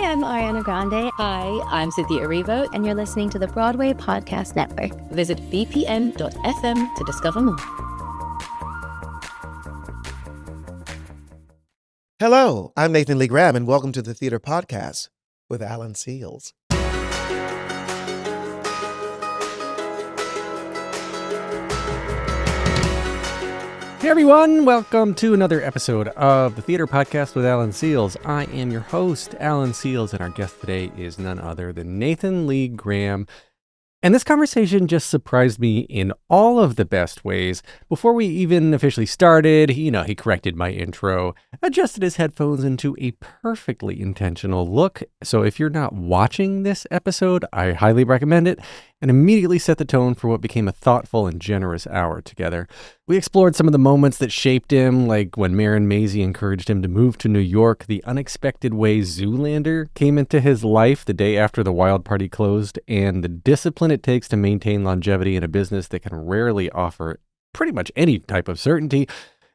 I'm Ariana Grande. Hi, I'm Cynthia Erivo. And you're listening to the Broadway Podcast Network. Visit bpn.fm to discover more. Hello, I'm Nathan Lee Graham, and welcome to the Theater Podcast with Alan Seals. Hey everyone, welcome to another episode of the Theater Podcast with Alan Seals. I am your host, Alan Seals, and our guest today is none other than Nathan Lee Graham. And this conversation just surprised me in all of the best ways. Before we even officially started, he corrected my intro, adjusted his headphones into a perfectly intentional look. So if you're not watching this episode, I highly recommend it, and immediately set the tone for what became a thoughtful and generous hour together. We explored some of the moments that shaped him, like when Marin Mazie encouraged him to move to New York, the unexpected way Zoolander came into his life the day after the Wild Party closed, and the discipline it takes to maintain longevity in a business that can rarely offer pretty much any type of certainty.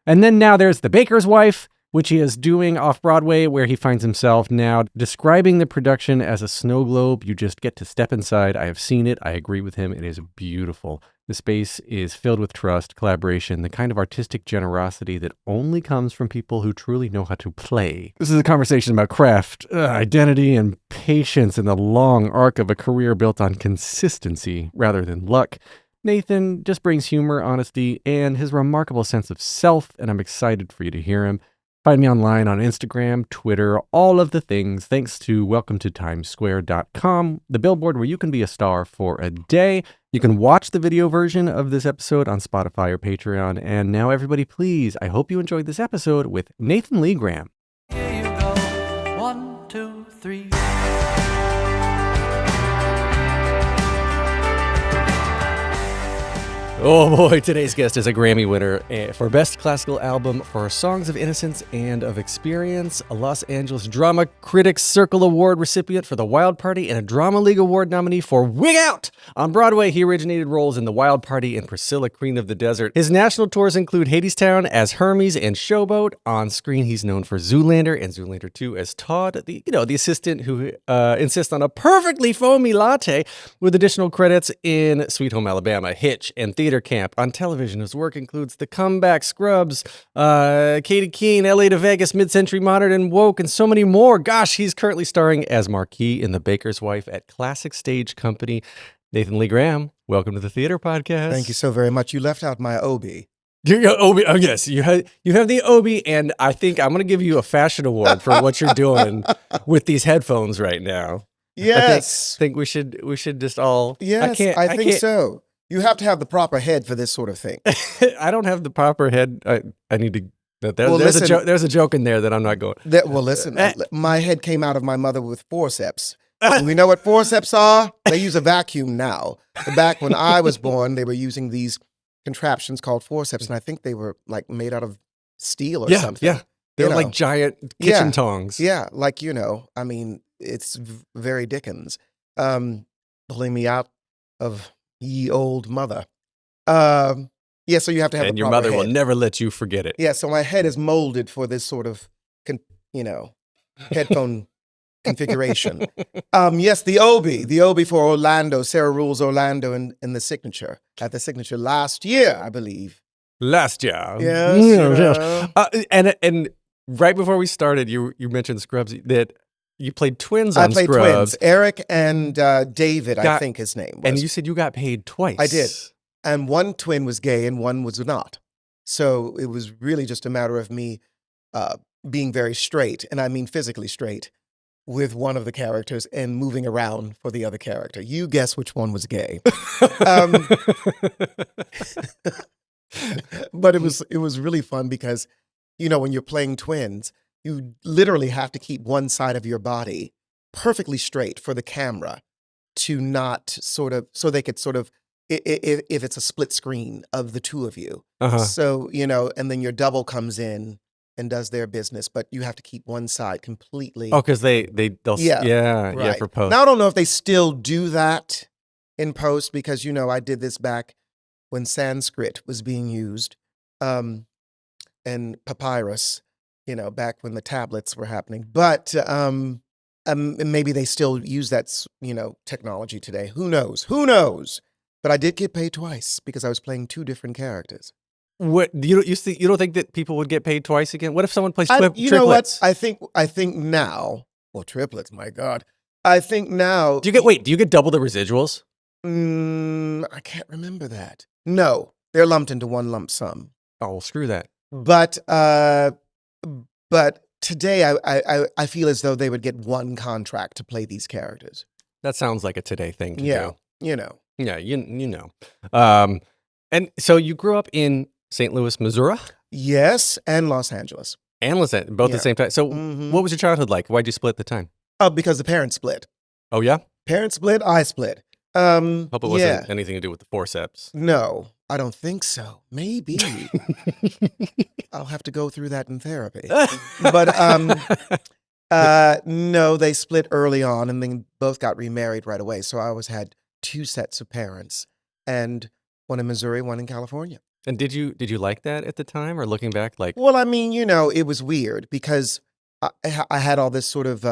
And then now there's The Baker's Wife, which he is doing off-Broadway, where he finds himself now describing the production as a snow globe. You just get to step inside. I have seen it. I agree with him. It is beautiful. The space is filled with trust, collaboration, the kind of artistic generosity that only comes from people who truly know how to play. This is a conversation about craft, identity, and patience in the long arc of a career built on consistency rather than luck. Nathan just brings humor, honesty, and his remarkable sense of self, and I'm excited for you to hear him. Find me online on Instagram, Twitter, all of the things, thanks to welcometotimessquare.com, the billboard where you can be a star for a day. You can watch the video version of this episode on Spotify or Patreon. And now, everybody, please, I hope you enjoyed this episode with Nathan Lee Graham. Here you go. 1, 2, 3. Oh boy, today's guest is a Grammy winner for Best Classical Album for Songs of Innocence and of Experience, a Los Angeles Drama Critics Circle Award recipient for The Wild Party, and a Drama League Award nominee for Wig Out! On Broadway, he originated roles in The Wild Party and Priscilla, Queen of the Desert. His national tours include Hadestown as Hermes and Showboat. On screen, he's known for Zoolander and Zoolander 2 as Todd, the assistant who insists on a perfectly foamy latte, with additional credits in Sweet Home Alabama, Hitch, and Theater Camp. On television, his work includes The Comeback, Scrubs, Katie Keene, LA to Vegas, Mid-Century Modern, and Woke, and so many more. Gosh, he's currently starring as Marquis in The Baker's Wife at Classic Stage Company. Nathan Lee Graham, welcome to the Theater Podcast. Thank you so very much. You left out my Obi. Your Obi, oh yes, you have the Obi, and I think I'm going to give you a fashion award for what you're doing with these headphones right now. Yes, I think we should just all. Yes, I think so. You have to have the proper head for this sort of thing. I don't have the proper head. I need to. Listen, there's a joke in there that I'm not going. Listen, my head came out of my mother with forceps. We know what forceps are? They use a vacuum now. But back when I was born, they were using these contraptions called forceps, and I think they were like made out of steel or something. Yeah, they're like giant kitchen tongs. Yeah, like, I mean, it's very Dickens. Pulling me out of ye old mother. So you have to have and a your proper mother head. will never let you forget it. Yeah, so my head is molded for this sort of, headphone configuration. Yes, the Obi for Orlando. Sarah Rules Orlando in the Signature, at the Signature last year, I believe. Last year. Yes. And right before we started, you mentioned Scrubs, that you played twins on Scrubs. I played twins. Eric and David, I think his name was. And you said you got paid twice. I did. And one twin was gay and one was not. So it was really just a matter of me being very straight, and I mean physically straight, with one of the characters and moving around for the other character. You guess which one was gay. But it was really fun because, when you're playing twins, you literally have to keep one side of your body perfectly straight for the camera to not so they could if it's a split screen of the two of you. Uh-huh. So, and then your double comes in and does their business, but you have to keep one side completely. Oh, because they'll right. for post. Now I don't know if they still do that in post because I did this back when Sanskrit was being used, and papyrus, back when the tablets were happening. But And maybe they still use that, technology today. Who knows? Who knows? But I did get paid twice because I was playing 2 different characters. What you don't think that people would get paid twice again? What if someone plays You know what? triplets? I think now, well, triplets, my God. I think now. Do you get double the residuals? I can't remember that. No, they're lumped into one lump sum. Oh, well, screw that. But today I feel as though they would get one contract to play these characters. That sounds like a today thing to Yeah, do. you know. Yeah, you know. And so you grew up in St. Louis, Missouri, Yes, and Los Angeles. and Los Angeles, both at Yeah. the same time. So Mhm. what was your childhood like? Why'd you split the time? Oh, because the parents split. Oh, yeah? Parents split, I split. Hope it wasn't Yeah. anything to do with the forceps. No, I don't think so. Maybe. I'll have to go through that in therapy. But no, they split early on and then both got remarried right away. So I always had 2 sets of parents, and one in Missouri, one in California. And did you like that at the time, or looking back, like, Well, I mean, it was weird because I had all this sort of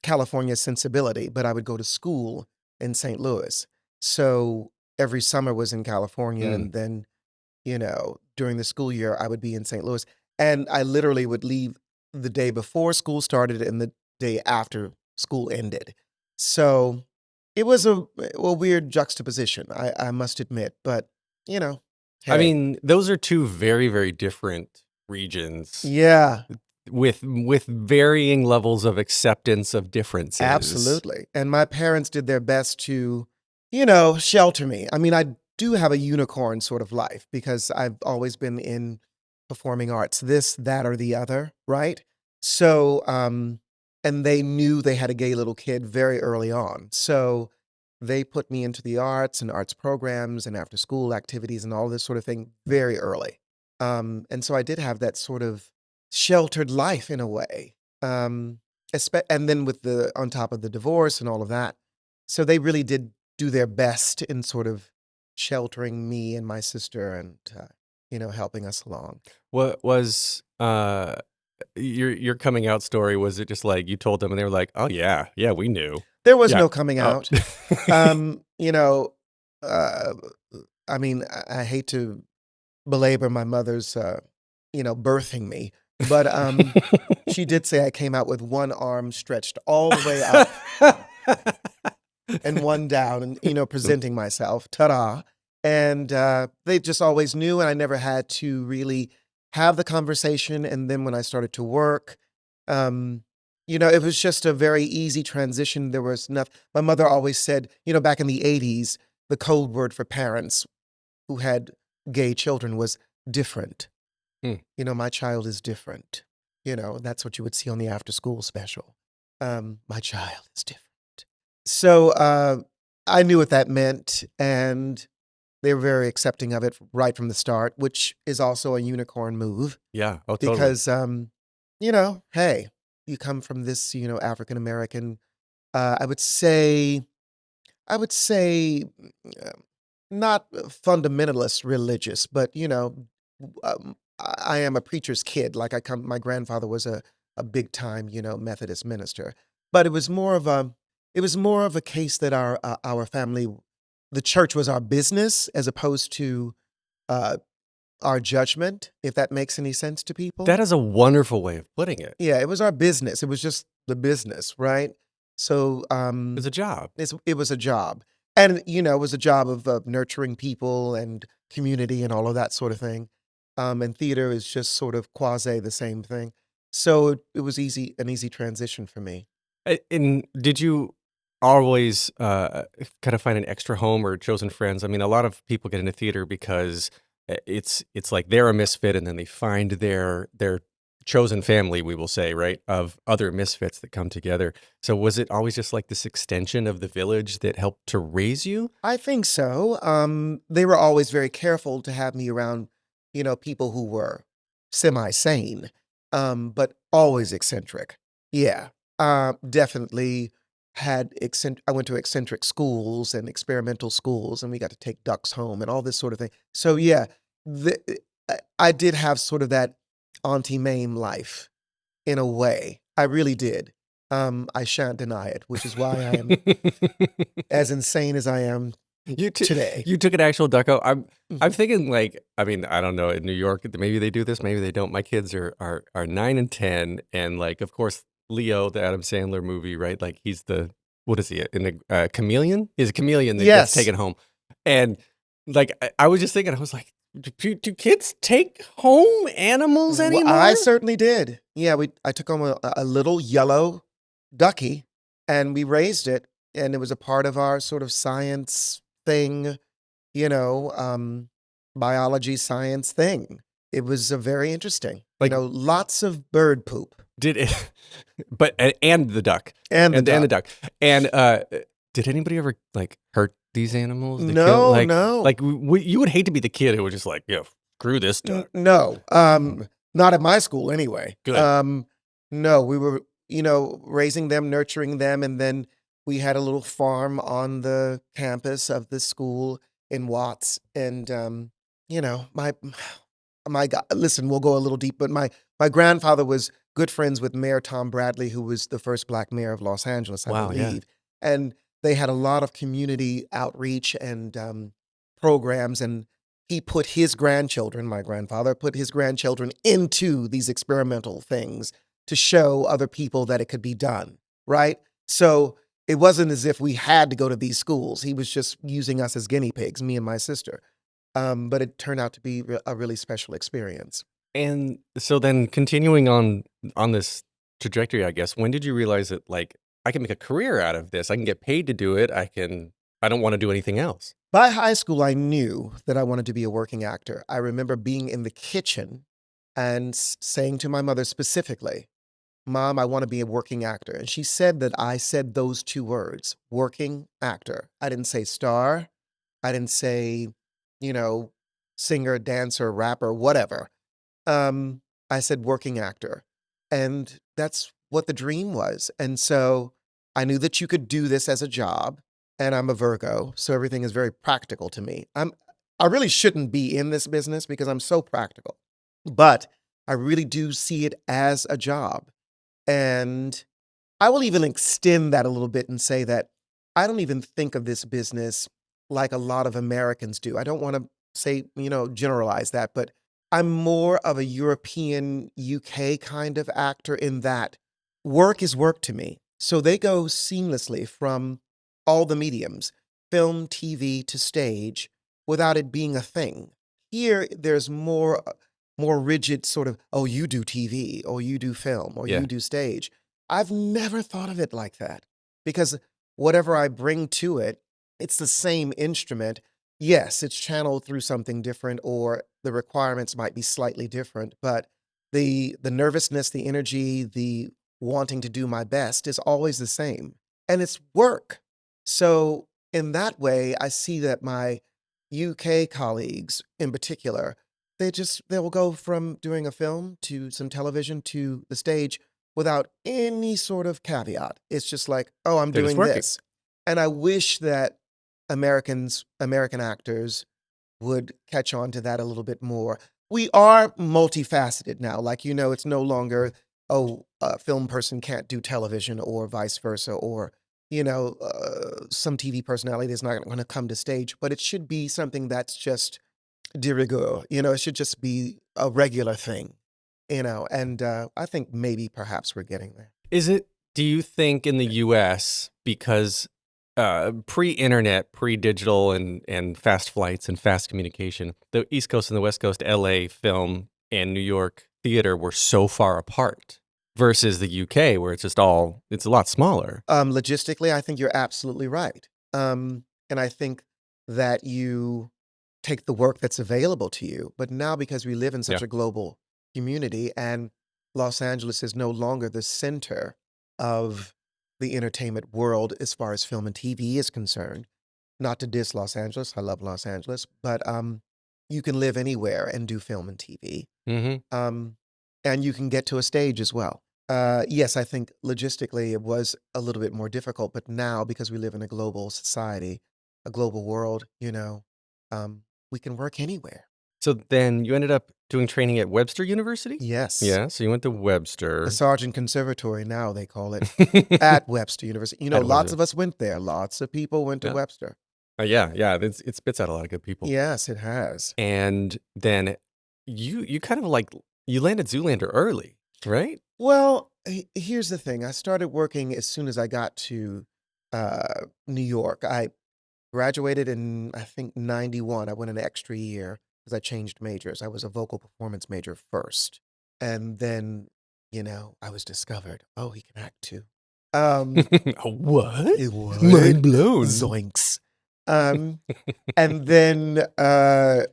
California sensibility, but I would go to school in St. Louis. So every summer was in California, Mm. and then, during the school year, I would be in St. Louis. And I literally would leave the day before school started and the day after school ended. So it was a weird juxtaposition, I must admit. But, I hey. mean, those are 2 very, very different regions Yeah, with varying levels of acceptance of differences. absolutely. And my parents did their best to, shelter me. I mean, I do have a unicorn sort of life because I've always been in performing arts, this, that, or the other, right? So, and they knew they had a gay little kid very early on. So they put me into the arts and arts programs and after school activities and all this sort of thing very early. And so I did have that sort of sheltered life in a way. And then on top of the divorce and all of that. So they really did do their best in sort of sheltering me and my sister and, helping us along. What was your coming out story? Was it just like you told them and they were like, "Oh yeah, we knew"? There was Yeah. no coming Oh. out. I mean, I hate to belabor my mother's, birthing me, but she did say I came out with one arm stretched all the way up and one down and, presenting myself. Ta-da. And they just always knew, and I never had to really have the conversation. And then when I started to work, it was just a very easy transition. There was nothing. My mother always said, back in the 80s, the code word for parents who had gay children was different. Hmm. My child is different. That's what you would see on the after school special. My child is different. So I knew what that meant, and they were very accepting of it right from the start, which is also a unicorn move Yeah. Oh, totally. because, hey, you come from this, African American, I would say, not fundamentalist religious, but, I am a preacher's kid. Like my grandfather was a big time, Methodist minister, but it was more of a case that our family, the church was our business as opposed to our judgment, if that makes any sense to people. That is a wonderful way of putting it. Yeah, it was our business. It was just the business, right? So It's a job. it was a job. And, it was a job of nurturing people and community and all of that sort of thing. And theater is just sort of quasi the same thing. So it was an easy transition for me. And did you always kind of find an extra home or chosen friends? I mean, a lot of people get into theater because it's like they're a misfit, and then they find their chosen family, we will say, right, of other misfits that come together. So was it always just like this extension of the village that helped to raise you? I think so. They were always very careful to have me around, people who were semi-sane, but always eccentric. Yeah, definitely I went to eccentric schools and experimental schools, and we got to take ducks home and all this sort of thing. So yeah, I did have sort of that Auntie Mame life in a way. I really did. I shan't deny it, which is why I am as insane as I am today. You took an actual ducko. I'm Mhm. thinking like, I mean, I don't know, in New York, maybe they do this, maybe they don't. My kids are 9 and 10, and like, of course, Leo, the Adam Sandler movie, right? Like, he's the what is he in the chameleon? He's a chameleon that gets Yes. taken home, and like, I was just thinking, I was like, do kids take home animals Well, anymore? I certainly did. Yeah, I took home a little yellow ducky and we raised it, and it was a part of our sort of science thing, you know, biology science thing. It was very interesting. Like, Lots of bird poop did it? But and the duck and the and the duck. duck and did anybody ever like hurt these animals? To kill No, no. like you would hate to be the kid who was just like, yeah, screw this duck. No, not at my school anyway. Good. No, we were, raising them, nurturing them, and then we had a little farm on the campus of the school in Watts, and my my God, listen, we'll go a little deep, but my grandfather was good friends with Mayor Tom Bradley, who was the first black mayor of Los Angeles, I Wow, yeah. believe, and they had a lot of community outreach and programs, and he put his grandchildren, my grandfather, put his grandchildren into these experimental things to show other people that it could be done, right? So it wasn't as if we had to go to these schools. He was just using us as guinea pigs, me and my sister. But it turned out to be a really special experience. And so then continuing on this trajectory, I guess, when did you realize that like I can make a career out of this? I can get paid to do it. I don't want to do anything else. By high school, I knew that I wanted to be a working actor. I remember being in the kitchen and saying to my mother specifically, Mom, I want to be a working actor. And she said that I said those two words, working actor. I didn't say star. I didn't say, singer, dancer, rapper, whatever. I said working actor. And that's what the dream was. And so I knew that you could do this as a job. And I'm a Virgo, so everything is very practical to me. I really shouldn't be in this business because I'm so practical. But I really do see it as a job. And I will even extend that a little bit and say that I don't even think of this business like a lot of Americans do. I don't want to say, generalize that, but I'm more of a European, UK kind of actor in that work is work to me. So they go seamlessly from all the mediums, film, TV to stage, without it being a thing. Here, there's more rigid sort of, oh, you do TV, or you do film, or Yeah. you do stage. I've never thought of it like that because whatever I bring to it, it's the same instrument. Yes, it's channeled through something different, or the requirements might be slightly different, but the nervousness, the energy, the wanting to do my best is always the same. And it's work. So in that way, I see that my UK colleagues in particular, they'll go from doing a film to some television to the stage without any sort of caveat. It's just like, oh, I'm They're just doing working. this. And I wish that American actors would catch on to that a little bit more. We are multifaceted now. Like, it's no longer, oh, a film person can't do television or vice versa, or, some TV personality is not going to come to stage, but it should be something that's just de rigueur. It should just be a regular thing, and I think maybe perhaps we're getting there. Do you think in the US, because pre-internet, pre-digital and fast flights and fast communication, the East Coast and the West Coast, LA film and New York theater were so far apart versus the UK where it's a lot smaller? Logistically, I think you're absolutely right. And I think that you take the work that's available to you. But now, because we live in such Yeah. a global community and Los Angeles is no longer the center of the entertainment world as far as film and TV is concerned, not to diss Los Angeles, I love Los Angeles, but you can live anywhere and do film and TV. Mm-hmm. And you can get to a stage as well. Yes, I think logistically it was a little bit more difficult, but now because we live in a global society, a global world, we can work anywhere. So then you ended up doing training at Webster University? Yes. Yeah, so you went to Webster. The Sargent Conservatory, now they call it, at Webster University. You know, At lots Webster. of us went there. Lots of people went to Yeah. Webster. Yeah, it spits out a lot of good people. Yes, it has. And then you kind of like, you landed Zoolander early, right? Well, here's the thing. I started working as soon as I got to New York. I graduated in, I think, 91. I went an extra year because I changed majors. I was a vocal performance major first. And then, I was discovered. Oh, he can act too. What? It was Mind blown. Zoinks. And then I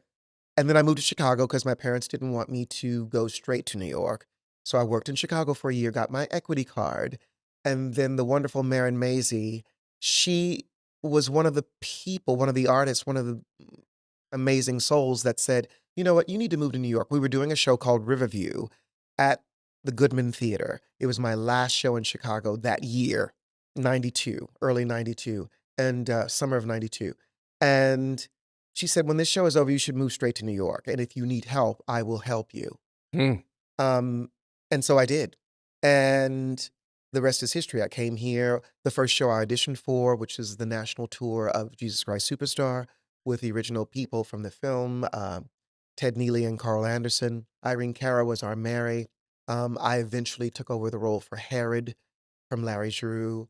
moved to Chicago because my parents didn't want me to go straight to New York. So I worked in Chicago for a year, got my equity card. And then the wonderful Marin Mazie, she was one of the people, one of the artists, one of the amazing souls that said, you know what, you need to move to New York. We were doing a show called Riverview at the Goodman Theater. It was my last show in Chicago that year, 92, early 92, and summer of 92. And she said, when this show is over, you should move straight to New York. And if you need help, I will help you. And so I did. And the rest is history. I came here, the first show I auditioned for, which is the national tour of Jesus Christ Superstar, with the original people from the film, Ted Neely and Carl Anderson. Irene Cara was our Mary. I eventually took over the role for Herod from Larry Giroux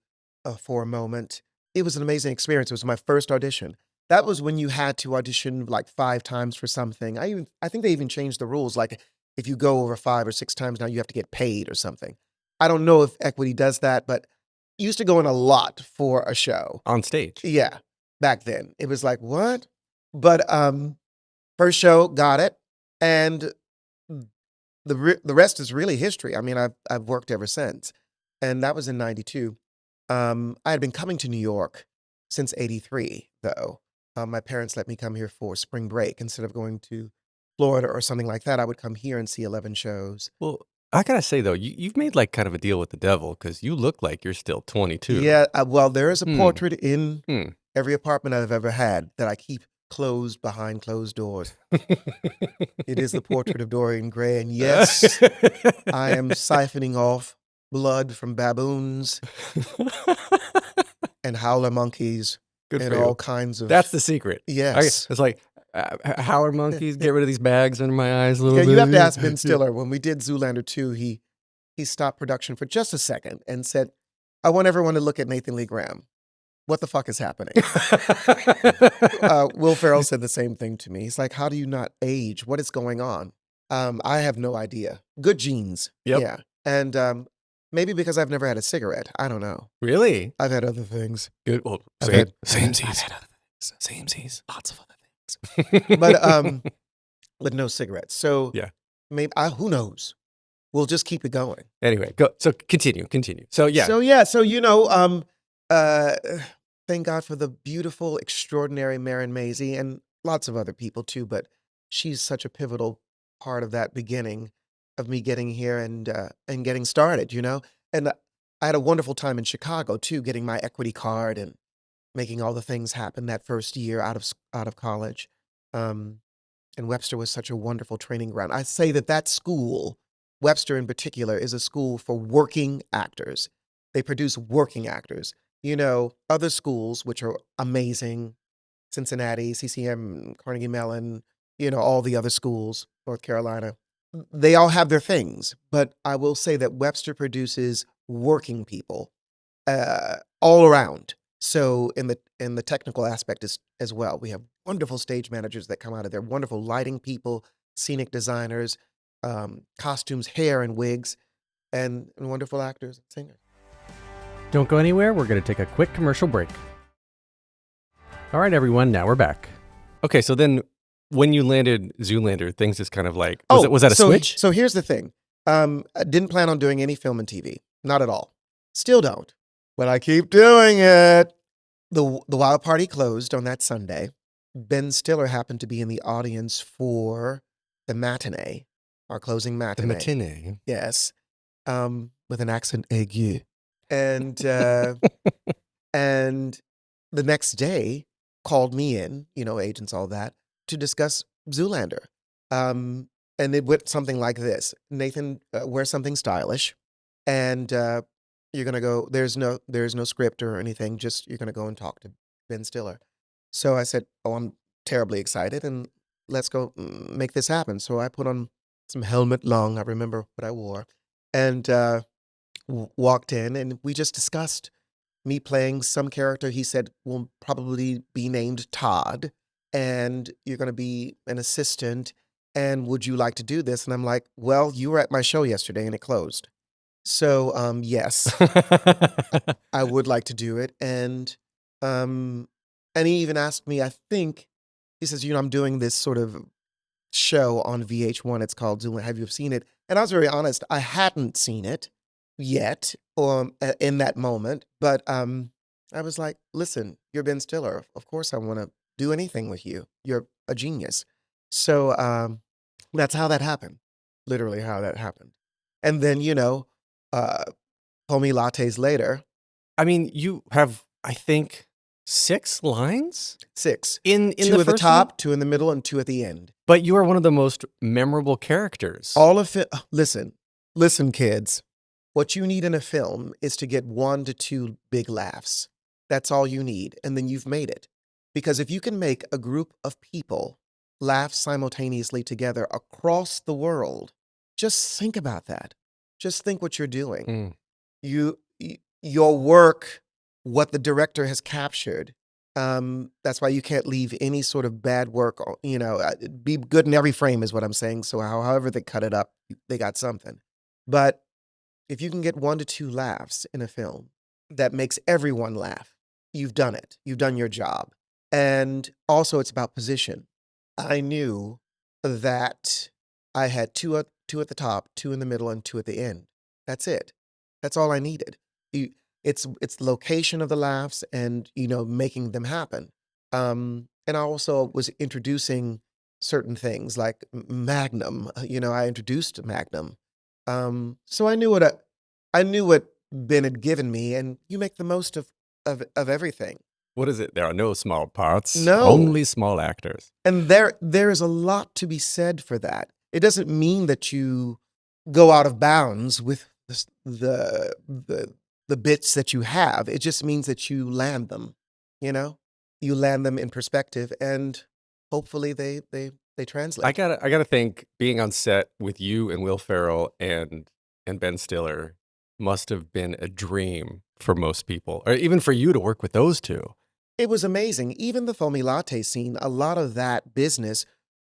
for a moment. It was an amazing experience. It was my first audition. That was when you had to audition like 5 times for something. I think they even changed the rules. Like if you go over 5 or 6 times now, you have to get paid or something. I don't know if Equity does that, but you used to go in a lot for a show. On stage. Yeah, back then. It was like, what? But first show, got it. And the rest is really history. I mean, I've worked ever since. And that was in 92. I had been coming to New York since 83, though. My parents let me come here for spring break. Instead of going to Florida or something like that, I would come here and see 11 shows. Well, I gotta say though, you've made like kind of a deal with the devil because you look like you're still 22. Yeah, well, there is a portrait in every apartment I've ever had that I keep closed behind closed doors. It is the portrait of Dorian Gray. And yes, I am siphoning off blood from baboons and howler monkeys Good and for you. all kinds of... That's the secret. Yes. It's like howler monkeys, get rid of these bags under my eyes a little Yeah, bit. you have to ask Ben Stiller. When we did Zoolander 2, he stopped production for just a second and said, I want everyone to look at Nathan Lee Graham. What the fuck is happening? Will Ferrell said the same thing to me. He's like, how do you not age? What is going on? I have no idea. Good genes. Yep. Yeah. And maybe because I've never had a cigarette. I don't know. Really? I've had other things. Good. Well, I've had lots of other things. But no cigarettes. So yeah, maybe who knows? We'll just keep it going. Anyway, go. So continue. So yeah. So thank God for the beautiful, extraordinary Marin Mazie and lots of other people too. But she's such a pivotal part of that beginning of me getting here and getting started. And I had a wonderful time in Chicago too, getting my equity card and making all the things happen that first year out of college. And Webster was such a wonderful training ground. I say that school, Webster in particular, is a school for working actors. They produce working actors. Other schools, which are amazing, Cincinnati, CCM, Carnegie Mellon, all the other schools, North Carolina, they all have their things. But I will say that Webster produces working people all around. So in the technical aspect as well, we have wonderful stage managers that come out of there, wonderful lighting people, scenic designers, costumes, hair and wigs, and wonderful actors and singers. Don't go anywhere. We're going to take a quick commercial break. All right, everyone. Now we're back. Okay, so then when you landed Zoolander, things just kind of like, was that a switch? So here's the thing. I didn't plan on doing any film and TV. Not at all. Still don't. But I keep doing it. The Wild Party closed on that Sunday. Ben Stiller happened to be in the audience for the matinee, our closing matinee. The matinee. Yes. With an accent aigu. And and the next day called me in, agents, all that, to discuss Zoolander. And it went something like this: Nathan, wear something stylish, and you're gonna go. There's no script or anything. Just you're gonna go and talk to Ben Stiller. So I said, "Oh, I'm terribly excited, and let's go make this happen." So I put on some helmet long. I remember what I wore, and walked in, and we just discussed me playing some character. He said will probably be named Todd, and you're going to be an assistant. And would you like to do this? And I'm like, well, you were at my show yesterday, and it closed. So yes, I would like to do it. Um, and he even asked me. I think he says, I'm doing this sort of show on VH1. It's called Zoolander. Have you seen it? And I was very honest. I hadn't seen it yet in that moment. But I was like, listen, you're Ben Stiller. Of course I want to do anything with you. You're a genius. So that's how that happened. Literally how that happened. And then, homie lattes later. I mean, you have, I think, 6 lines 6. in Two the at the first top, one? 2 in the middle, and 2 at the end. But you are one of the most memorable characters. All of it. Listen, kids. What you need in a film is to get 1 to 2 big laughs. That's all you need. And then you've made it. Because if you can make a group of people laugh simultaneously together across the world, just think about that. Just think what you're doing. Your work, what the director has captured. That's why you can't leave any sort of bad work. Be good in every frame is what I'm saying. So however they cut it up, they got something. But if you can get 1 to 2 laughs in a film that makes everyone laugh, you've done it. You've done your job. And also it's about position. I knew that I had 2 at the top, 2 in the middle, and 2 at the end. That's it. That's all I needed. It's the location of the laughs and, making them happen. And I also was introducing certain things like Magnum. I introduced Magnum. So I knew what Ben had given me, and you make the most of everything. What is it? There are no small parts. No. Only small actors. And there is a lot to be said for that. It doesn't mean that you go out of bounds with the bits that you have. It just means that you land them. You land them in perspective, and hopefully they translate. I gotta think being on set with you and Will Ferrell and Ben Stiller must have been a dream for most people, or even for you to work with those two. It was amazing. Even the foamy latte scene, a lot of that business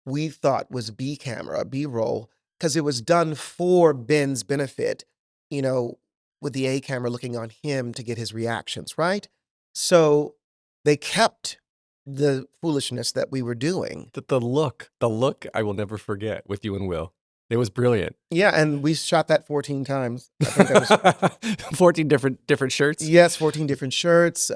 we thought was B-camera, B-roll, because it was done for Ben's benefit, with the A camera looking on him to get his reactions, right? So they kept the foolishness that we were doing. The look I will never forget with you and Will. It was brilliant. Yeah, and we shot that 14 times. I think that was 14 different shirts? Yes, 14 different shirts.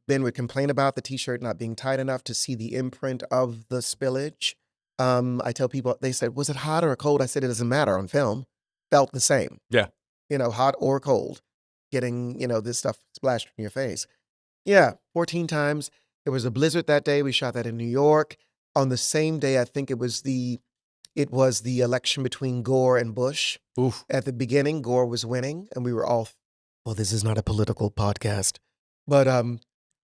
Ben would complain about the t-shirt not being tight enough to see the imprint of the spillage. I tell people, they said, was it hot or cold? I said, it doesn't matter on film. Felt the same. Yeah. Hot or cold. Getting, this stuff splashed in your face. Yeah, 14 times. There was a blizzard that day. We shot that in New York. On the same day, I think it was the election between Gore and Bush. Oof. At the beginning, Gore was winning, and we were all, well, this is not a political podcast. But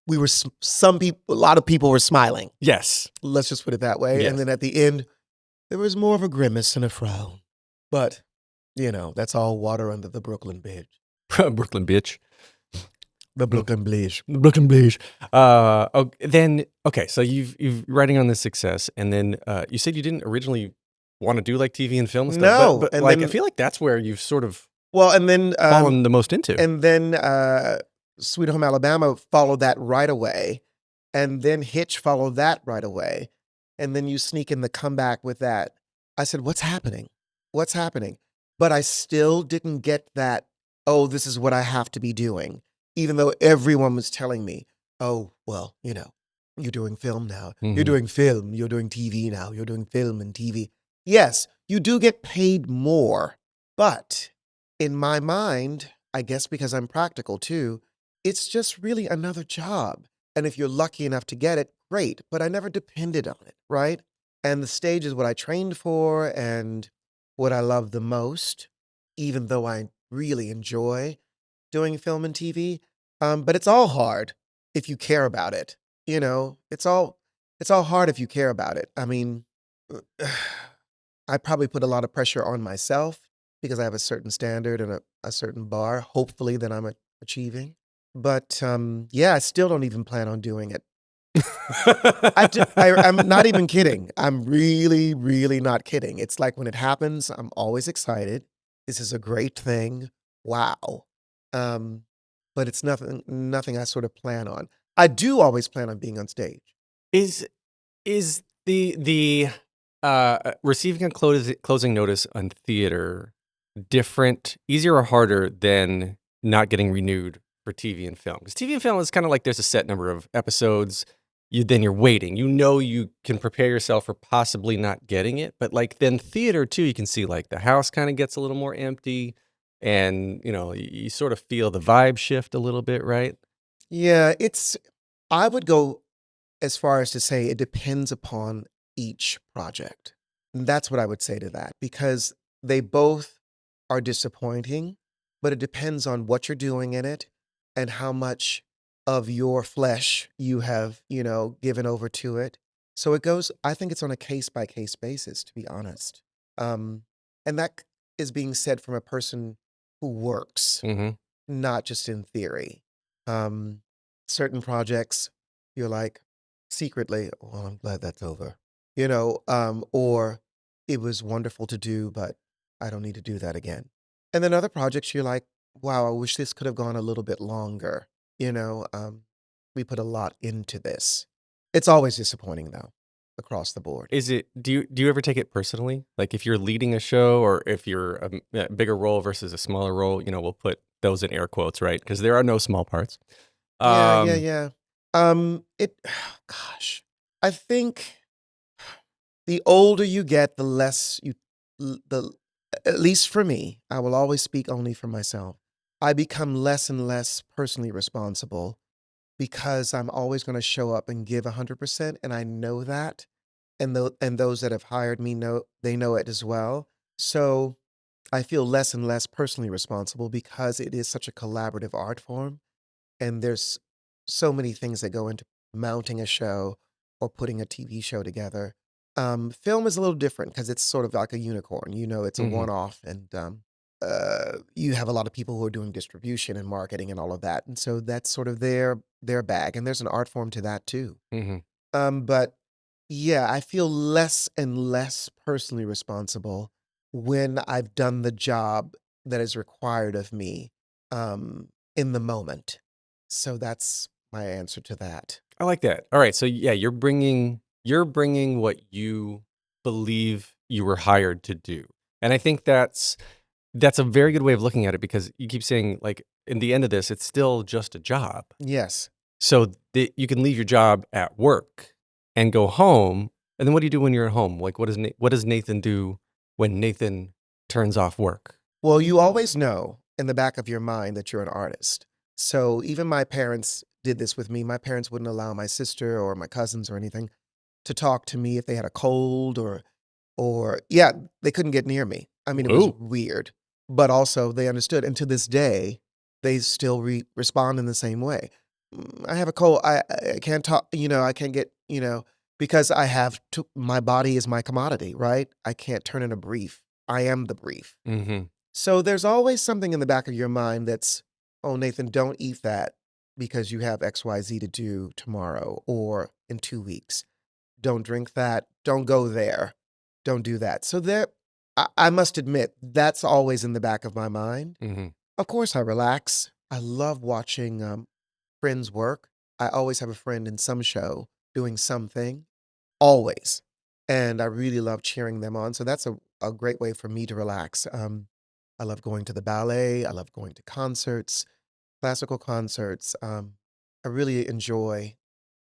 we were, a lot of people were smiling. Yes. Let's just put it that way. Yes. And then at the end, there was more of a grimace and a frown. But, that's all water under the Brooklyn Bridge. Brooklyn bitch. The Brooklyn Bridge. Brooklyn Bridge. So you've writing on this success, and then you said you didn't originally want to do like TV and film and stuff. No, but and like then- I feel like that's where you've sort of And then fallen the most into. And then Sweet Home Alabama followed that right away. And then Hitch followed that right away. And then you sneak in the comeback with that. I said, what's happening? What's happening? But I still didn't get that, oh, this is what I have to be doing. Even though everyone was telling me, oh, well, you're doing film now. Mhm. You're doing film. You're doing TV now. You're doing film and TV. Yes, you do get paid more. But in my mind, I guess because I'm practical too, it's just really another job. And if you're lucky enough to get it, great. But I never depended on it, right? And the stage is what I trained for and what I love the most, even though I really enjoy doing film and TV. But it's all hard if you care about it. You know, it's all hard if you care about it. I mean, I probably put a lot of pressure on myself because I have a certain standard and a certain bar, hopefully, that I'm achieving. But yeah, I still don't even plan on doing it. I'm not even kidding. I'm really, really not kidding. It's like when it happens, I'm always excited. This is a great thing. Wow. But it's nothing I sort of plan on. I do always plan on being on stage. Is the receiving a closing notice on theater different, easier or harder than not getting renewed for TV and film? Because TV and film is kind of like there's a set number of episodes. Then you're waiting. You know you can prepare yourself for possibly not getting it, but like then theater too, you can see like the house kind of gets a little more empty, and you sort of feel the vibe shift a little bit, right? Yeah, I would go as far as to say it depends upon each project. And that's what I would say to that, because they both are disappointing, but it depends on what you're doing in it and how much of your flesh you have, given over to it. So I think it's on a case by case basis, to be honest. And that is being said from a person who works, Mm-hmm. not just in theory. Certain projects, you're like, secretly, well, I'm glad that's over, or it was wonderful to do, but I don't need to do that again. And then other projects, you're like, wow, I wish this could have gone a little bit longer. We put a lot into this. It's always disappointing though, across the board. Do you ever take it personally? Like if you're leading a show or if you're a bigger role versus a smaller role, we'll put those in air quotes, right? Because there are no small parts. Yeah. Gosh, I think the older you get, the less at least for me, I will always speak only for myself. I become less and less personally responsible because I'm always going to show up and give 100%, and I know that, and those that have hired me know it as well. So I feel less and less personally responsible because it is such a collaborative art form, and there's so many things that go into mounting a show or putting a TV show together. Film is a little different because it's sort of like a unicorn. It's a Mhm. one-off, and you have a lot of people who are doing distribution and marketing and all of that, and so that's sort of their bag. And there's an art form to that too. But yeah, I feel less and less personally responsible when I've done the job that is required of me in the moment. So that's my answer to that. I like that. All right, so yeah, you're bringing what you believe you were hired to do, and I think that's a very good way of looking at it because you keep saying like in the end of this, it's still just a job. Yes. So you can leave your job at work and go home, and then what do you do when you're at home? Like what does Nathan do when Nathan turns off work? Well, you always know in the back of your mind that you're an artist. So even my parents did this with me. My parents wouldn't allow my sister or my cousins or anything to talk to me if they had a cold or yeah, they couldn't get near me. I mean, it was Ooh. weird, but also they understood. And to this day, they still respond in the same way. I have a cold. I can't talk, I can't get, because my body is my commodity, right? I can't turn in a brief. I am the brief. Mm-hmm. So there's always something in the back of your mind that's, oh, Nathan, don't eat that because you have XYZ to do tomorrow or in 2 weeks. Don't drink that. Don't go there. Don't do that. So I must admit, that's always in the back of my mind. Mm-hmm. Of course, I relax. I love watching friends work. I always have a friend in some show doing something, always. And I really love cheering them on. So that's a great way for me to relax. I love going to the ballet. I love going to concerts, classical concerts. I really enjoy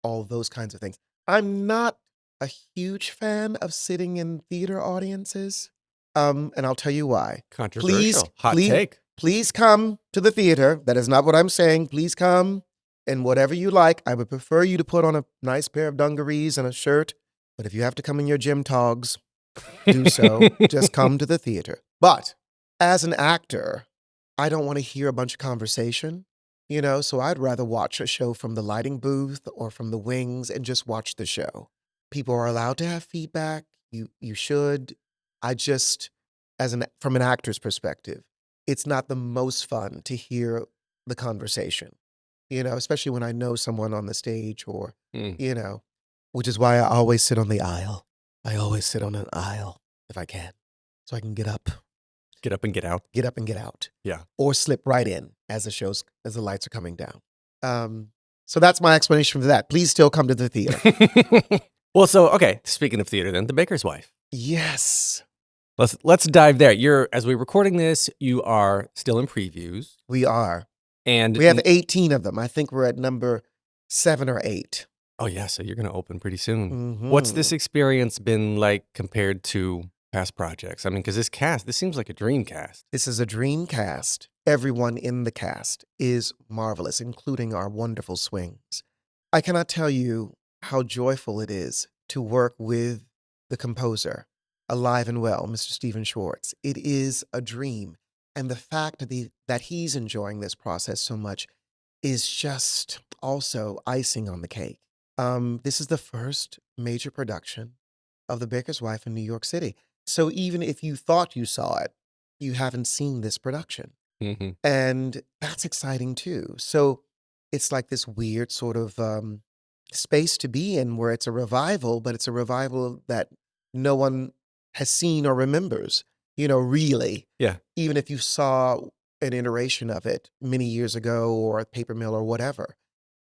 all those kinds of things. I'm not a huge fan of sitting in theater audiences. And I'll tell you why. Controversial. Hot please, take. please come to the theater. That is not what I'm saying. Please come in whatever you like. I would prefer you to put on a nice pair of dungarees and a shirt But if you have to come in your gym togs, do so. Just come to the theater. But as an actor, I don't want to hear a bunch of conversation, so I'd rather watch a show from the lighting booth or from the wings and just watch the show. People are allowed to have feedback. You should. I just, from an actor's perspective, it's not the most fun to hear the conversation, especially when I know someone on the stage or, which is why I always sit on the aisle. I always sit on an aisle if I can, so I can get up. Get up and get out. Get up and get out. Yeah. Or slip right in as the lights are coming down. So that's my explanation for that. Please still come to the theater. Well, so, okay, speaking of theater then, The Baker's Wife. Yes. Let's dive there. As we're recording this, you are still in previews. We are. And we have 18 of them. I think we're at number 7 or 8. Oh, yeah, so you're going to open pretty soon. Mm-hmm. What's this experience been like compared to past projects? I mean, because this seems like a dream cast. This is a dream cast. Everyone in the cast is marvelous, including our wonderful swings. I cannot tell you how joyful it is to work with the composer, alive and well, Mr. Stephen Schwartz. It is a dream. And the fact that he's enjoying this process so much is just also icing on the cake. This is the first major production of The Baker's Wife in New York City. So even if you thought you saw it, you haven't seen this production. Mm-hmm. And that's exciting too. So it's like this weird sort of space to be in where it's a revival, but it's a revival that no one has seen or remembers, really. Yeah. Even if you saw an iteration of it many years ago or at Paper Mill or whatever.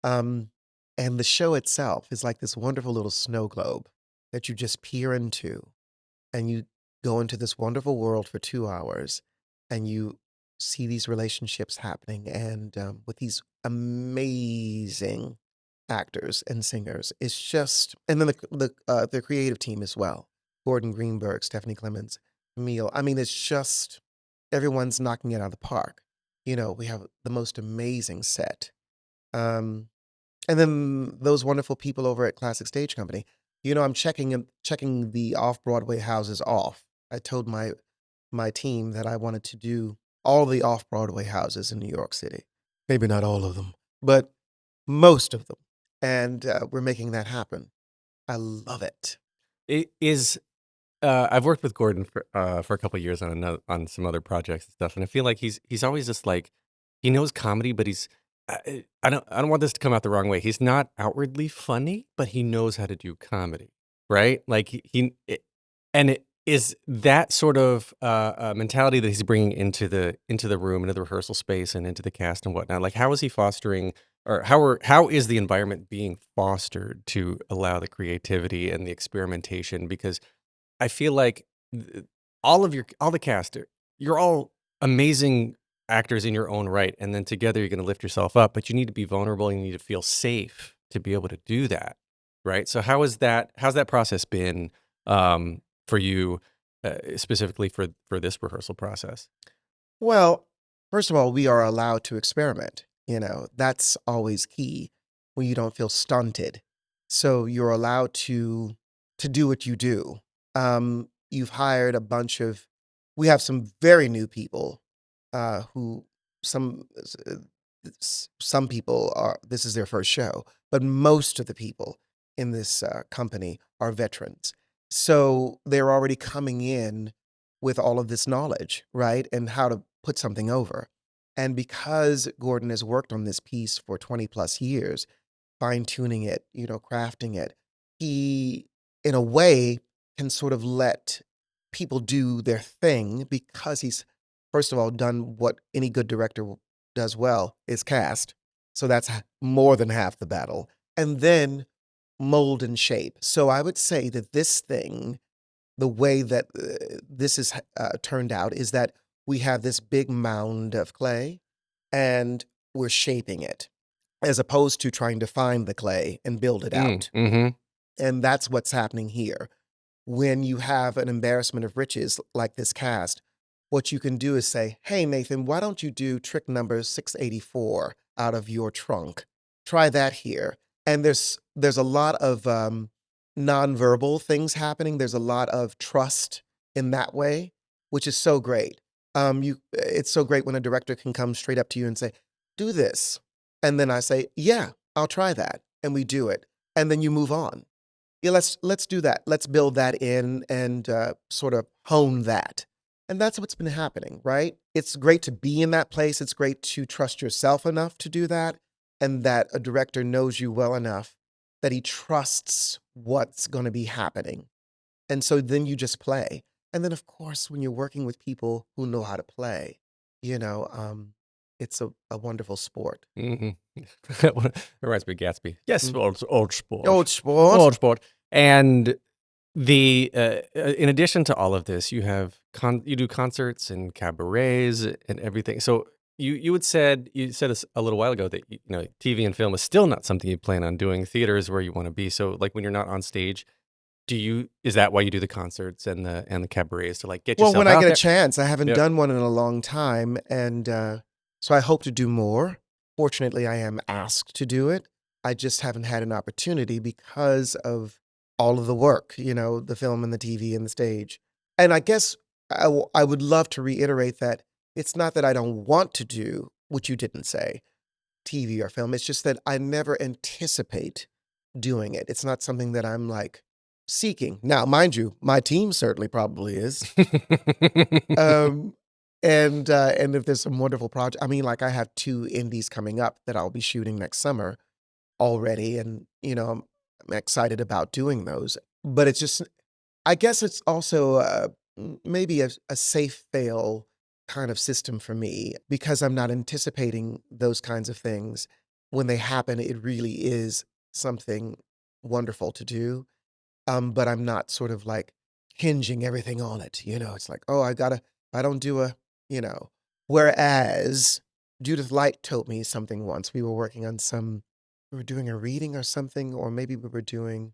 And the show itself is like this wonderful little snow globe that you just peer into, and you go into this wonderful world for 2 hours, and you see these relationships happening, and with these amazing actors and singers. It's just, and then the creative team as well. Gordon Greenberg, Stephanie Clemens, Emil. I mean, it's just, everyone's knocking it out of the park. We have the most amazing set. And then those wonderful people over at Classic Stage Company. I'm checking the off-Broadway houses off. I told my team that I wanted to do all the off-Broadway houses in New York City. Maybe not all of them, but most of them. And we're making that happen. I love it. It is. I've worked with Gordon for a couple of years on some other projects and stuff, and I feel like he's always just like, he knows comedy, but he's. I don't want this to come out the wrong way. He's not outwardly funny, but he knows how to do comedy, right? Like it is that sort of mentality that he's bringing into the room, into the rehearsal space, and into the cast and whatnot. Like, how is he fostering, or how is the environment being fostered to allow the creativity and the experimentation? Because I feel like all the cast, you're all amazing actors in your own right, and then together you're going to lift yourself up, but you need to be vulnerable and you need to feel safe to be able to do that, right? So how's that process been for you, specifically for this rehearsal process? Well, first of all, we are allowed to experiment. That's always key when you don't feel stunted. So you're allowed to do what you do. You've hired we have some very new people who some people this is their first show, but most of the people in this company are veterans. So they're already coming in with all of this knowledge, right? And how to put something over. And because Gordon has worked on this piece for 20 plus years, fine-tuning it, crafting it, he, in a way, can sort of let people do their thing because he's, first of all, done what any good director does well, is cast. So that's more than half the battle. And then mold and shape. So I would say that this thing, the way that this is turned out, is that we have this big mound of clay and we're shaping it, as opposed to trying to find the clay and build it out. Mm-hmm. And that's what's happening here. When you have an embarrassment of riches like this cast, what you can do is say, hey, Nathan, why don't you do trick number 684 out of your trunk? Try that here. And there's a lot of nonverbal things happening. There's a lot of trust in that way, which is so great. It's so great when a director can come straight up to you and say, "Do this," and then I say, "Yeah, I'll try that," and we do it, and then you move on. Yeah, let's do that. Let's build that in and sort of hone that. And that's what's been happening, right? It's great to be in that place. It's great to trust yourself enough to do that, and that a director knows you well enough that he trusts what's going to be happening. And so then you just play. And then, of course, when you're working with people who know how to play, you know, it's a wonderful sport. That reminds me of Gatsby. Yes, old sport. Old sport. Old sport. And the in addition to all of this, you have you do concerts and cabarets and everything. So you said this a little while ago that TV and film is still not something you plan on doing. Theater is where you want to be. So like when you're not on stage, is that why you do the concerts and the cabarets to like get yourself out Well, there? when I get a chance, I haven't Yep. done one in a long time, and so I hope to do more. Fortunately, I am asked to do it. I just haven't had an opportunity because of all of the work, the film and the TV and the stage. And I guess I would love to reiterate that it's not that I don't want to do, which you didn't say, TV or film. It's just that I never anticipate doing it. It's not something that I'm like seeking. Now, mind you, my team certainly probably is. And if there's some wonderful project, I mean, like I have 2 indies coming up that I'll be shooting next summer already, and I'm excited about doing those. But it's just, I guess it's also maybe a safe fail kind of system for me because I'm not anticipating those kinds of things. When they happen, it really is something wonderful to do. But I'm not sort of like hinging everything on it. It's like, oh, I don't do Whereas Judith Light told me something once. We were doing a reading or something, or maybe we were doing,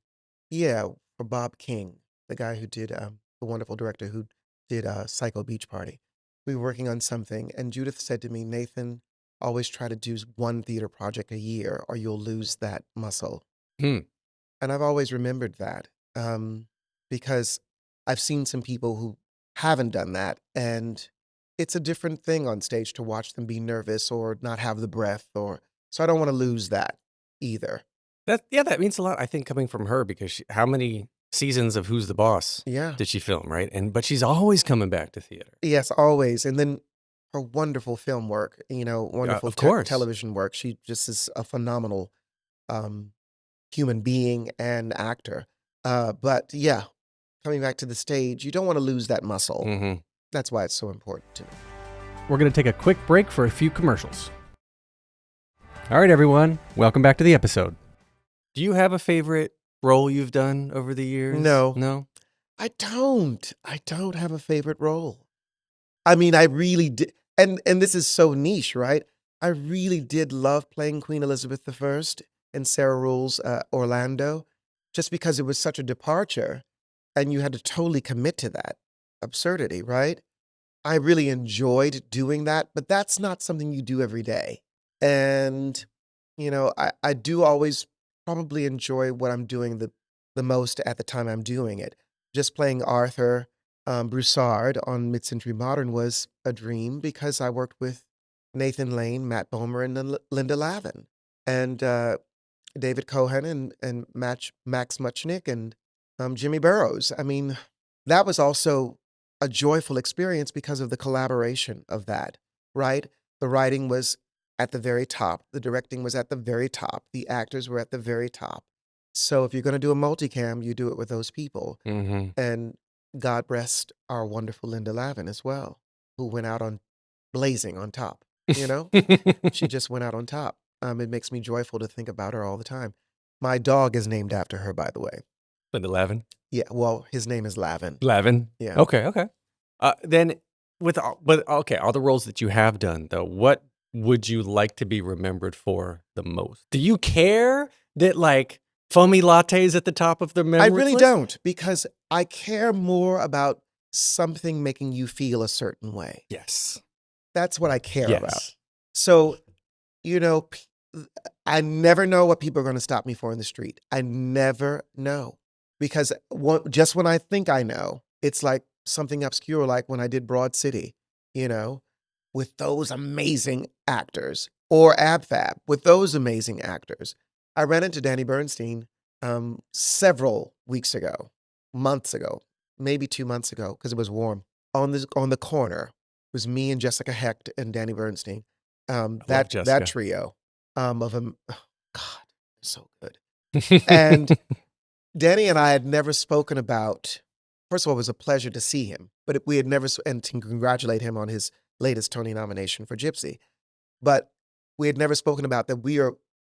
for Bob King, the guy who did, the wonderful director who did Psycho Beach Party. We were working on something, and Judith said to me, "Nathan, always try to do one theater project a year, or you'll lose that muscle." Hmm. And I've always remembered that because I've seen some people who haven't done that, and it's a different thing on stage to watch them be nervous or not have the breath, so I don't want to lose that either. That means a lot, I think, coming from her, because how many seasons of Who's the Boss Yeah. did she film, right? But she's always coming back to theater. Yes, always. And then her wonderful film work, wonderful of course. television work. She just is a phenomenal human being and actor. But yeah, coming back to the stage, you don't want to lose that muscle. Mm-hmm. That's why it's so important to me. We're going to take a quick break for a few commercials. All right, everyone. Welcome back to the episode. Do you have a favorite role you've done over the years? No. No? I don't have a favorite role. I mean, I really did. And this is so niche, right? I really did love playing Queen Elizabeth I in Sarah Ruhl's Orlando, just because it was such a departure and you had to totally commit to that absurdity, right? I really enjoyed doing that, but that's not something you do every day. And, I do always probably enjoy what I'm doing the most at the time I'm doing it. Just playing Arthur Broussard on Mid-Century Modern was a dream because I worked with Nathan Lane, Matt Bomer, and Linda Lavin, and David Cohen and Max Muchnick and Jimmy Burrows. I mean, that was also a joyful experience because of the collaboration of that, right? The writing was at the very top. The directing was at the very top. The actors were at the very top. So if you're going to do a multicam, you do it with those people. Mm-hmm. And God rest our wonderful Linda Lavin as well, who went out on blazing on top, She just went out on top. It makes me joyful to think about her all the time. My dog is named after her, by the way. Linda Lavin? Yeah, well, his name is Lavin. Lavin? Yeah. Okay. Then all the roles that you have done, though, what would you like to be remembered for the most? Do you care that, like, foamy lattes at the top of the memory I really list? don't, because I care more about something making you feel a certain way. Yes. That's what I care Yes. about. So, I never know what people are going to stop me for in the street. I never know. because just when I think I know, it's like something obscure, like when I did Broad City, you know, with those amazing actors, or AbFab with those amazing actors. I ran into Danny Bernstein several weeks ago, months ago, maybe 2 months ago, because it was warm, on the corner. It was me and Jessica Hecht and Danny Bernstein. That Jessica. trio of them, oh, God, so good. And Danny and I had never spoken about. First of all, it was a pleasure to see him, but we had never, and to congratulate him on his latest Tony nomination for Gypsy. But we had never spoken about that we are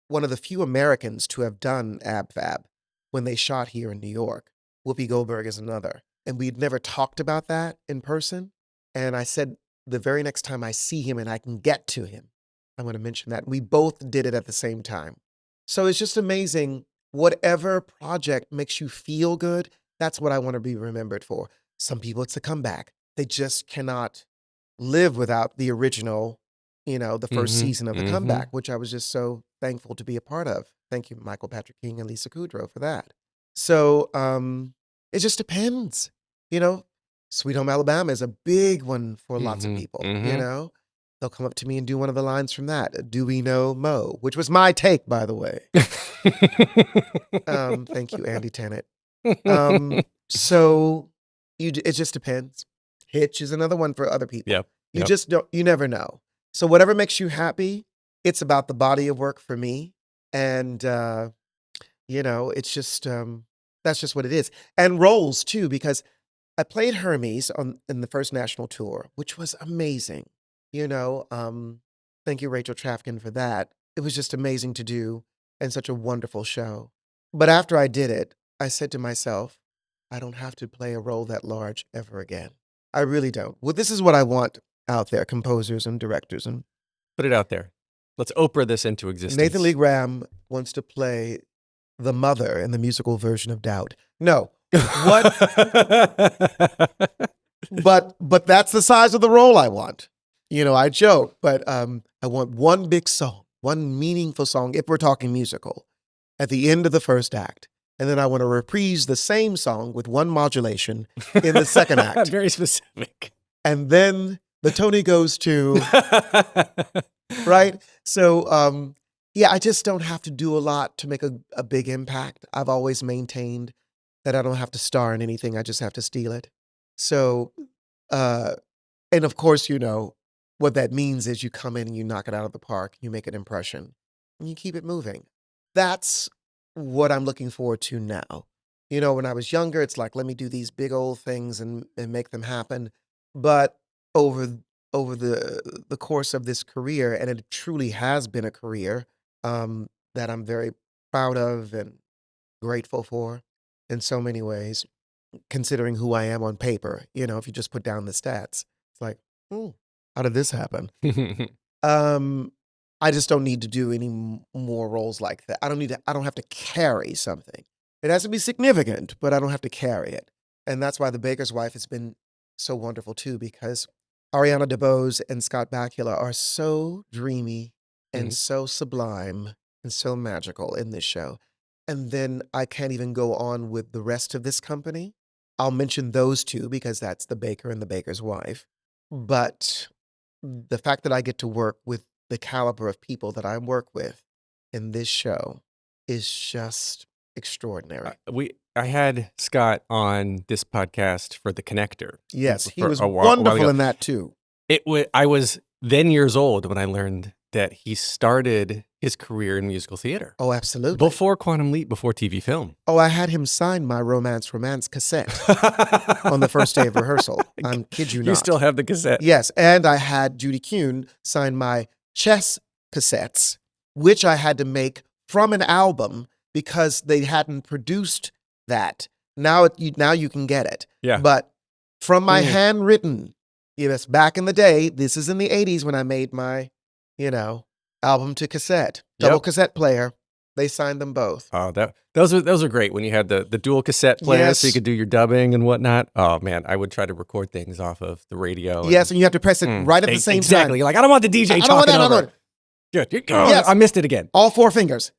one of the few Americans to have done AbFab when they shot here in New York. Whoopi Goldberg is another. And we'd never talked about that in person. And I said, the very next time I see him and I can get to him, I'm going to mention that. We both did it at the same time. So it's just amazing. Whatever project makes you feel good, that's what I want to be remembered for. Some people, it's a comeback. They just cannot live without the original, the first season of the comeback, which I was just so thankful to be a part of. Thank you, Michael Patrick King and Lisa Kudrow, for that. So it just depends. Sweet Home Alabama is a big one for lots of people, They'll come up to me and do one of the lines from that. Do we know Mo? Which was my take, by the way. Thank you, Andy Tennant. So it just depends. Hitch is another one for other people. Yep. You just don't, you never know. So whatever makes you happy, it's about the body of work for me. And, it's just, that's just what it is. And roles too, because I played Hermes in the first national tour, which was amazing. Thank you, Rachel Trafkin, for that. It was just amazing to do and such a wonderful show. But after I did it, I said to myself, I don't have to play a role that large ever again. I really don't. Well, this is what I want out there, composers and directors. And put it out there. Let's Oprah this into existence. Nathan Lee Graham wants to play the mother in the musical version of Doubt. No. What? But that's the size of the role I want. I joke, but I want one big song, one meaningful song, if we're talking musical, at the end of the first act. And then I want to reprise the same song with one modulation in the second act. Very specific. And then the Tony goes to, right? So, I just don't have to do a lot to make a big impact. I've always maintained that I don't have to star in anything. I just have to steal it. So, and of course, what that means is you come in and you knock it out of the park, you make an impression, and you keep it moving. That's what I'm looking forward to now. When I was younger, it's like, let me do these big old things and make them happen. But over the course of this career, and it truly has been a career that I'm very proud of and grateful for in so many ways, considering who I am on paper. If you just put down the stats, it's like, how did this happen? I just don't need to do any more roles like that. I don't have to carry something. It has to be significant, but I don't have to carry it. And that's why The Baker's Wife has been so wonderful too, because Ariana DeBose and Scott Bakula are so dreamy and so sublime and so magical in this show. And then I can't even go on with the rest of this company. I'll mention those two because that's The Baker and The Baker's Wife. But the fact that I get to work with the caliber of people that I work with in this show is just extraordinary. I had Scott on this podcast for The Connector. Yes, he was wonderful in that too. I was then years old when I learned that he started his career in musical theater. Oh, absolutely. Before Quantum Leap, before TV film. Oh, I had him sign my Romance cassette on the first day of rehearsal. I kid you not. You still have the cassette? Yes, and I had Judy Kuhn sign my chess cassettes, which I had to make from an album because they hadn't produced that. Now you can get it. Yeah. But from my handwritten, yes, back in the day, this is in the 80s when I made my, album to cassette, double cassette player. They signed them both. Oh, those are great when you had the dual cassette player, so you could do your dubbing and whatnot. Oh man, I would try to record things off of the radio. Yes, and you have to press it right at the same time. Exactly. You're like, I don't want the DJ talking over. Good. Yes. I missed it again. All four fingers.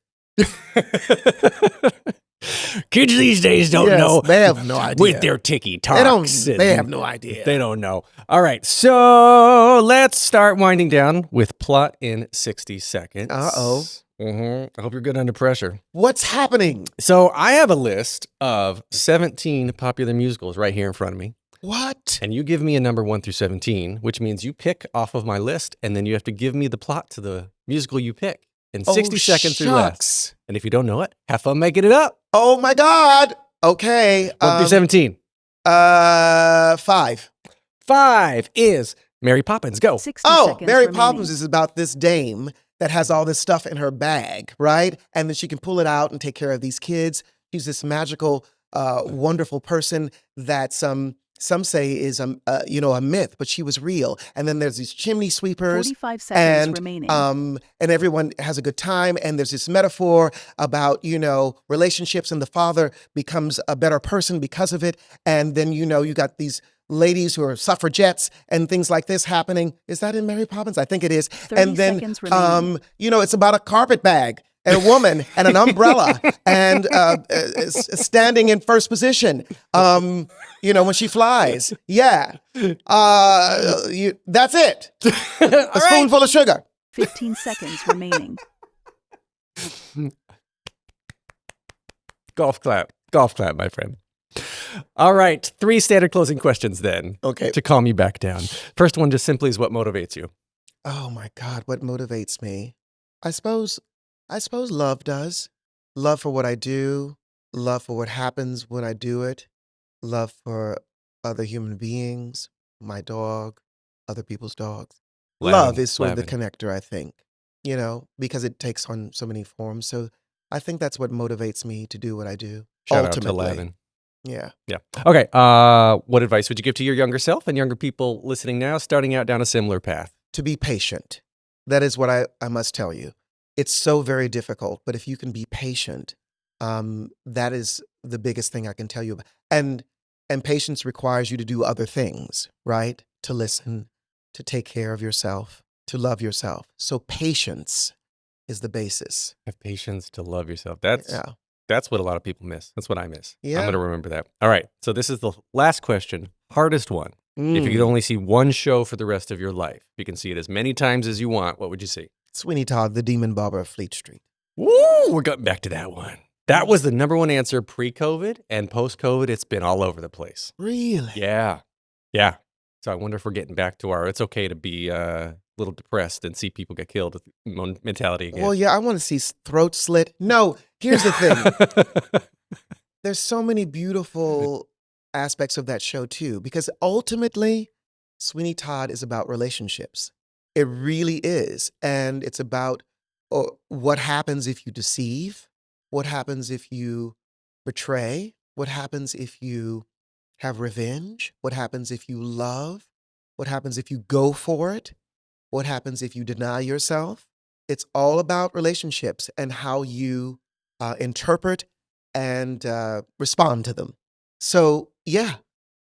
Kids these days don't Yes, know they have no idea. with their TikToks. They have no idea. They don't know. All right, so let's start winding down with plot in 60 seconds. Uh-oh. I hope you're good under pressure. What's happening? So I have a list of 17 popular musicals right here in front of me. What? And you give me a number 1 through 17, which means you pick off of my list, and then you have to give me the plot to the musical you pick in 60 seconds or less. And if you don't know it, have fun making it up. Oh my God. Okay. 1 through 17. 5. 5 is Mary Poppins. Go. 60 Oh, seconds Mary remaining. Poppins is about this dame that has all this stuff in her bag, right? And then she can pull it out and take care of these kids. She's this magical, wonderful person that some say is a myth, but she was real. And then there's these chimney sweepers, 45 seconds and remaining. and everyone has a good time. And there's this metaphor about relationships, and the father becomes a better person because of it. And then you got these ladies who are suffragettes and things like this happening. Is that in Mary Poppins? I think it is. 30 And then seconds remaining. it's about a carpet bag and a woman and an umbrella and standing in first position. When she flies. Yeah. That's it. A spoonful of sugar. 15 seconds remaining. Golf clap, my friend. All right, 3 standard closing questions then. Okay. To calm you back down. First one just simply is what motivates you. Oh my God, what motivates me? I suppose love does. Love for what I do, love for what happens when I do it, love for other human beings, my dog, other people's dogs. Love is sort of the connector, I think, because it takes on so many forms. So I think that's what motivates me to do what I do. Shout ultimately. out to Lavin. Yeah. Yeah. Okay. What advice would you give to your younger self and younger people listening now, starting out down a similar path? To be patient. That is what I must tell you. It's so very difficult, but if you can be patient, that is the biggest thing I can tell you about. And patience requires you to do other things, right? To listen, to take care of yourself, to love yourself. So patience is the basis. Have patience to love yourself. Yeah. That's what a lot of people miss. That's what I miss. Yeah. I'm going to remember that. All right. So this is the last question, hardest one. If you Mm. could only see one show for the rest of your life, you can see it as many times as you want, what would you see? Sweeney Todd, the Demon Barber of Fleet Street. Woo! We're getting back to that one. That was the number 1 answer pre-COVID, and post-COVID, it's been all over the place. Really? Yeah. Yeah. So I wonder if we're getting back to our it's okay to be a little depressed and see people get killed mentality again. Well, yeah, I want to see throat slit. No, here's the thing. There's so many beautiful aspects of that show too, because ultimately, Sweeney Todd is about relationships. It really is. And it's about what happens if you deceive, what happens if you betray, what happens if you have revenge, what happens if you love, what happens if you go for it, what happens if you deny yourself. It's all about relationships and how you interpret and respond to them. So, yeah,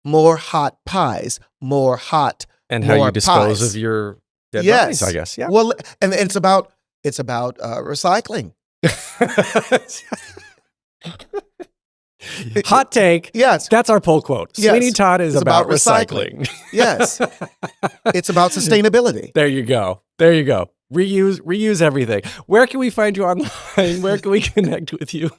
more hot pies, more hot and how more you dispose pies. of your dead Yes. bodies, I guess. Yeah. Well, and it's about recycling. Hot take. Yes. That's our poll quote. Yes. Sweeney Todd is It's about about recycling. recycling. Yes. It's about sustainability. There you go. There you go. Reuse everything. Where can we find you online? Where can we connect with you?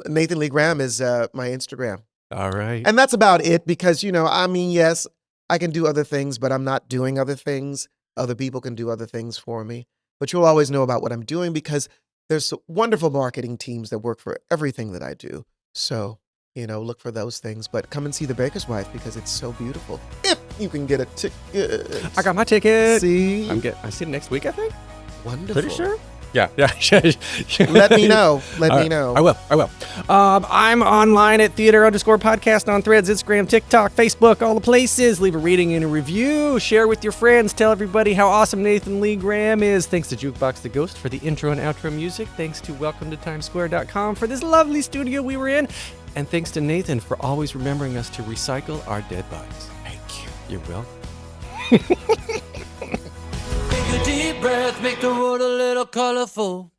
Nathan Lee Graham is my Instagram. All right. And that's about it because, yes, I can do other things, but I'm not doing other things. Other people can do other things for me. But you'll always know about what I'm doing because there's wonderful marketing teams that work for everything that I do. So, look for those things. But come and see The Baker's Wife because it's so beautiful. If you can get a ticket. I got my ticket. See? I see it next week, I think. Wonderful. Pretty sure. Yeah. Let me know. Let me know. I will. I'm online at theater_podcast on Threads, Instagram, TikTok, Facebook, all the places. Leave a rating and a review. Share with your friends. Tell everybody how awesome Nathan Lee Graham is. Thanks to Jukebox the Ghost for the intro and outro music. Thanks to WelcomeToTimesSquare.com for this lovely studio we were in. And thanks to Nathan for always remembering us to recycle our dead bodies. Thank you. You're welcome. Take a deep breath, make the world a little colorful.